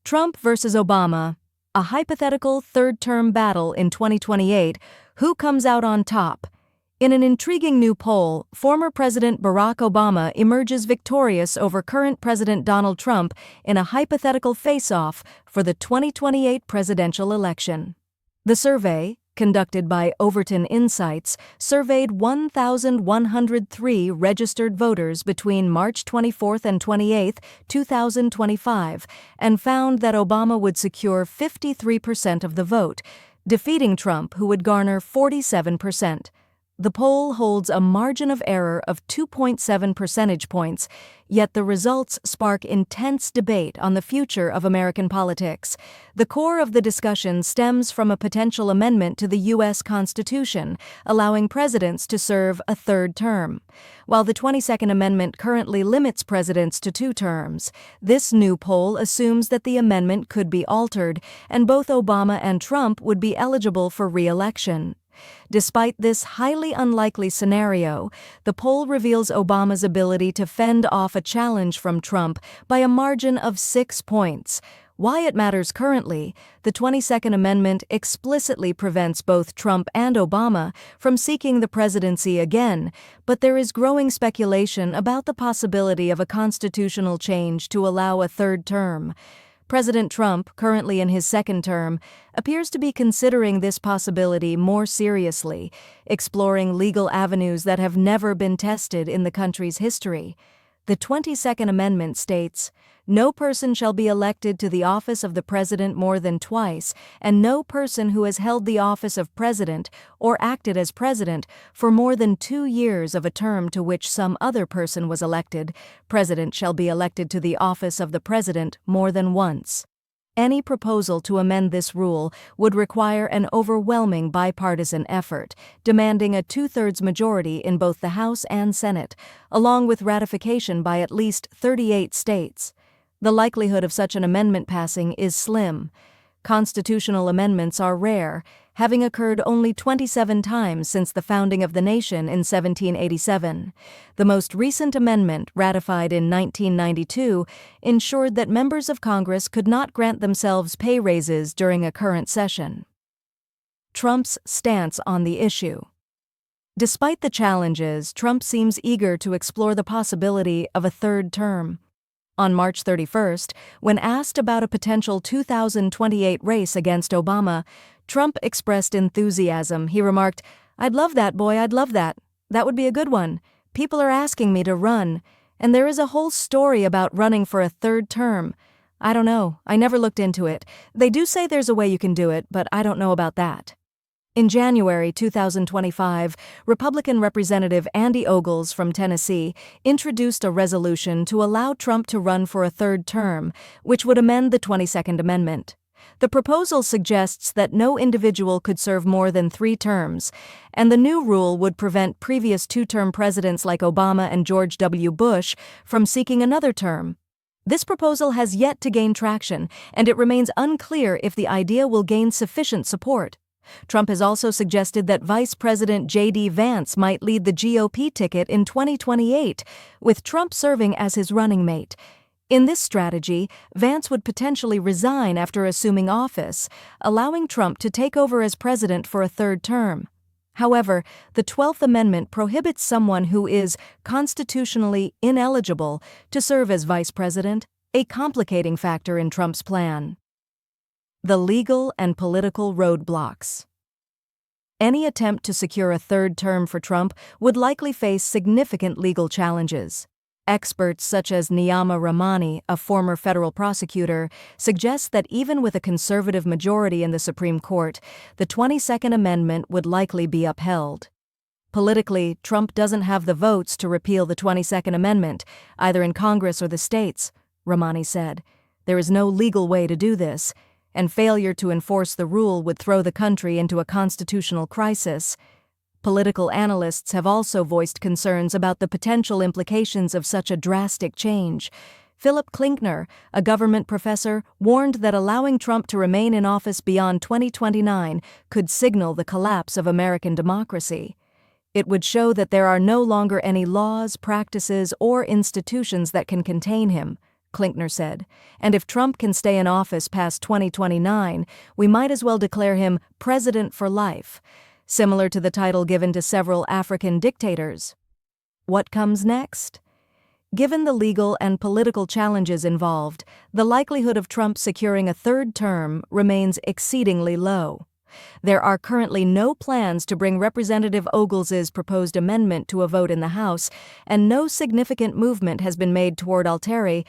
Trump versus Obama, a hypothetical third-term battle in 2028, who comes out on top? In an intriguing new poll, former President Barack Obama emerges victorious over current President Donald Trump in a hypothetical face-off for the 2028 presidential election. The survey, conducted by Overton Insights, surveyed 1,103 registered voters between March 24 and 28, 2025, and found that Obama would secure 53% of the vote, defeating Trump, who would garner 47%. The poll holds a margin of error of 2.7 percentage points, yet the results spark intense debate on the future of American politics. The core of the discussion stems from a potential amendment to the U.S. Constitution, allowing presidents to serve a third term. While the 22nd Amendment currently limits presidents to 2 terms, this new poll assumes that the amendment could be altered, and both Obama and Trump would be eligible for re-election. Despite this highly unlikely scenario, the poll reveals Obama's ability to fend off a challenge from Trump by a margin of 6 points. Why it matters currently, the 22nd Amendment explicitly prevents both Trump and Obama from seeking the presidency again, but there is growing speculation about the possibility of a constitutional change to allow a third term. President Trump, currently in his 2nd term, appears to be considering this possibility more seriously, exploring legal avenues that have never been tested in the country's history. The 22nd Amendment states, "No person shall be elected to the office of the president more than twice, and no person who has held the office of president or acted as president for more than 2 years of a term to which some other person was elected, president shall be elected to the office of the president more than once." Any proposal to amend this rule would require an overwhelming bipartisan effort, demanding a 2/3 majority in both the House and Senate, along with ratification by at least 38 states. The likelihood of such an amendment passing is slim. Constitutional amendments are rare, having occurred only 27 times since the founding of the nation in 1787. The most recent amendment, ratified in 1992, ensured that members of Congress could not grant themselves pay raises during a current session. Trump's stance on the issue. Despite the challenges, Trump seems eager to explore the possibility of a third term. On March 31, when asked about a potential 2028 race against Obama, Trump expressed enthusiasm. He remarked, "I'd love that, boy, I'd love that. That would be a good one. People are asking me to run, and there is a whole story about running for a third term. I don't know, I never looked into it. They do say there's a way you can do it, but I don't know about that." In January 2025, Republican Representative Andy Ogles from Tennessee introduced a resolution to allow Trump to run for a third term, which would amend the 22nd Amendment. The proposal suggests that no individual could serve more than 3 terms, and the new rule would prevent previous 2-term presidents like Obama and George W. Bush from seeking another term. This proposal has yet to gain traction, and it remains unclear if the idea will gain sufficient support. Trump has also suggested that Vice President J.D. Vance might lead the GOP ticket in 2028, with Trump serving as his running mate. In this strategy, Vance would potentially resign after assuming office, allowing Trump to take over as president for a third term. However, the 12th Amendment prohibits someone who is constitutionally ineligible to serve as vice president, a complicating factor in Trump's plan. The legal and political roadblocks. Any attempt to secure a third term for Trump would likely face significant legal challenges. Experts such as Niyama Ramani, a former federal prosecutor, suggest that even with a conservative majority in the Supreme Court, the 22nd Amendment would likely be upheld. Politically, Trump doesn't have the votes to repeal the 22nd Amendment, either in Congress or the states, Ramani said. There is no legal way to do this, and failure to enforce the rule would throw the country into a constitutional crisis. Political analysts have also voiced concerns about the potential implications of such a drastic change. Philip Klinkner, a government professor, warned that allowing Trump to remain in office beyond 2029 could signal the collapse of American democracy. It would show that there are no longer any laws, practices, or institutions that can contain him, Klinkner said, "and if Trump can stay in office past 2029, we might as well declare him president for life, similar to the title given to several African dictators." What comes next? Given the legal and political challenges involved, the likelihood of Trump securing a third term remains exceedingly low. There are currently no plans to bring Representative Ogles' proposed amendment to a vote in the House, and no significant movement has been made toward altering